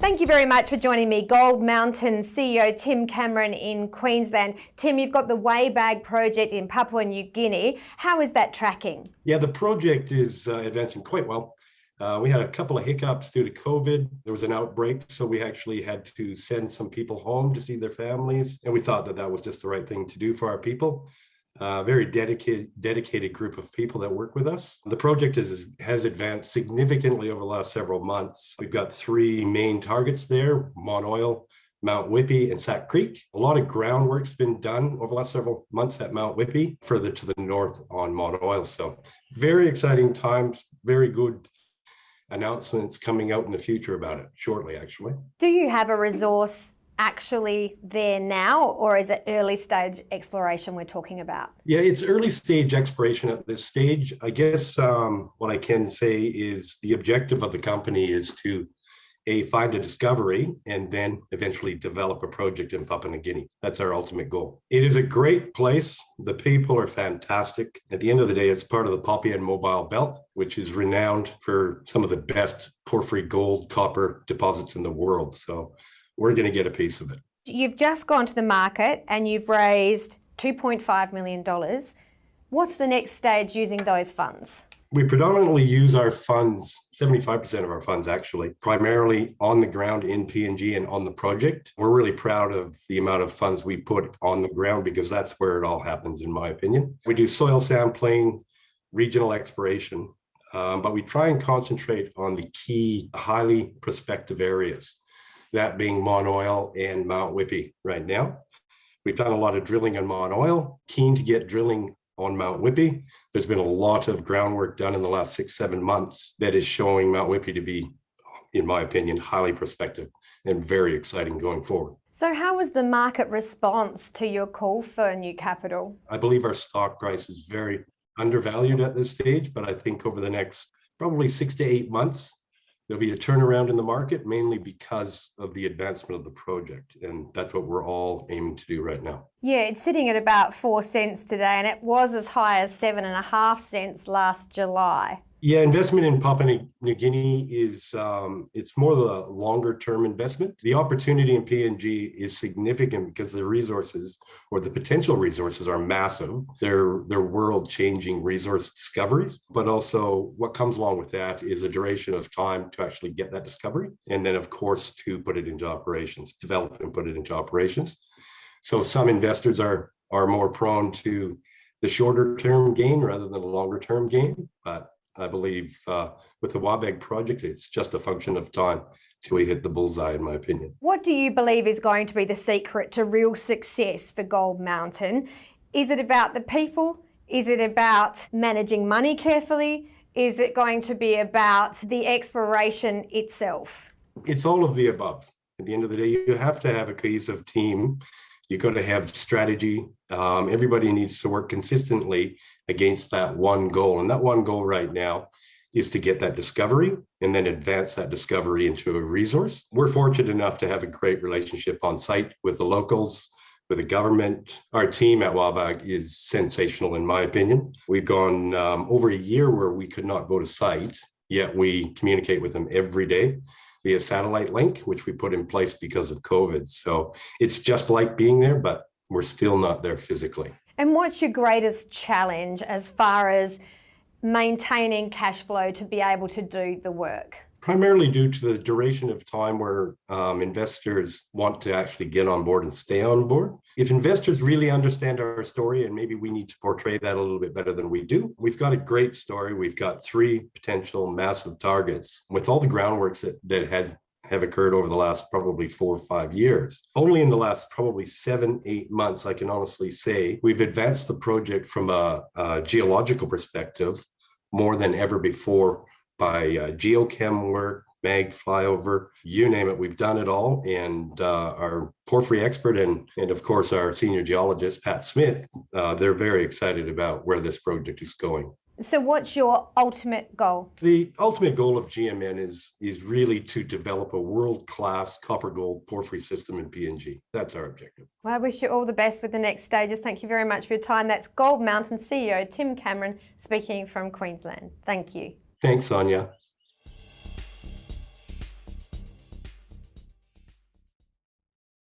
Thank you very much for joining me, Gold Mountain CEO Tim Cameron in Queensland. Tim, you've got the Waybag project in Papua New Guinea. How is that tracking? Yeah, the project is advancing quite well. We had a couple of hiccups due to COVID. There was an outbreak, so we actually had to send some people home to see their families. And we thought that that was just the right thing to do for our people. Very dedicated group of people that work with us. The project has advanced significantly over the last several months. We've got three main targets there: Monoil, Mount Whippy, and Sack Creek. A lot of groundwork's been done over the last several months at Mount Whippy, further to the north on Monoil. So very exciting times, very good announcements coming out in the future about it shortly, actually. Do you have a resource actually there now, or is it early stage exploration we're talking about? Yeah, it's early stage exploration at this stage. I guess what I can say is the objective of the company is to find a discovery and then eventually develop a project in Papua New Guinea. That's our ultimate goal. It is a great place. The people are fantastic. At the end of the day, it's part of the Papuan Mobile Belt, which is renowned for some of the best porphyry gold, copper deposits in the world. So we're going to get a piece of it. You've just gone to the market and you've raised $2.5 million. What's the next stage using those funds? We predominantly use our funds, 75% of our funds actually, primarily on the ground in PNG and on the project. We're really proud of the amount of funds we put on the ground because that's where it all happens, in my opinion. We do soil sampling, regional exploration, but we try and concentrate on the key, highly prospective areas, that being Monoil and Mount Whippy right now. We've done a lot of drilling on Monoil, keen to get drilling on Mount Whippy. There's been a lot of groundwork done in the last 6-7 months that is showing Mount Whippy to be, in my opinion, highly prospective and very exciting going forward. So how was the market response to your call for new capital? I believe our stock price is very undervalued at this stage, but I think over the next probably 6 to 8 months, there'll be a turnaround in the market, mainly because of the advancement of the project. And that's what we're all aiming to do right now. Yeah, it's sitting at about 4 cents today, and it was as high as 7.5 cents last July. Yeah, investment in Papua New Guinea is, it's more of a longer term investment. The opportunity in PNG is significant because the resources or the potential resources are massive. They're world-changing resource discoveries, but also what comes along with that is a duration of time to actually get that discovery. And then of course, to put it into operations, develop and put it into operations. So some investors are more prone to the shorter term gain rather than the longer term gain. But I believe with the Waybag project, it's just a function of time till we hit the bullseye, in my opinion. What do you believe is going to be the secret to real success for Gold Mountain? Is it about the people? Is it about managing money carefully? Is it going to be about the exploration itself? It's all of the above. At the end of the day, you have to have a cohesive team. You've got to have strategy. Everybody needs to work consistently against that one goal. And that one goal right now is to get that discovery and then advance that discovery into a resource. We're fortunate enough to have a great relationship on site with the locals, with the government. Our team at Waybag is sensational, in my opinion. We've gone over a year where we could not go to site, yet we communicate with them every day via satellite link, which we put in place because of COVID. So it's just like being there, but we're still not there physically. And what's your greatest challenge as far as maintaining cash flow to be able to do the work? Primarily due to the duration of time where investors want to actually get on board and stay on board. If investors really understand our story, and maybe we need to portray that a little bit better than we do, we've got a great story. We've got 3 potential massive targets with all the groundworks that have occurred over the last probably 4 or 5 years. Only in the last probably 7-8 months, I can honestly say, we've advanced the project from a geological perspective more than ever before by geochem work, mag flyover, you name it, we've done it all. And our porphyry expert and of course our senior geologist, Pat Smith, they're very excited about where this project is going. So what's your ultimate goal? The ultimate goal of GMN is really to develop a world-class copper gold porphyry system in PNG. That's our objective. Well, I wish you all the best with the next stages. Thank you very much for your time. That's Gold Mountain CEO Tim Cameron speaking from Queensland. Thank you. Thanks, Sonia.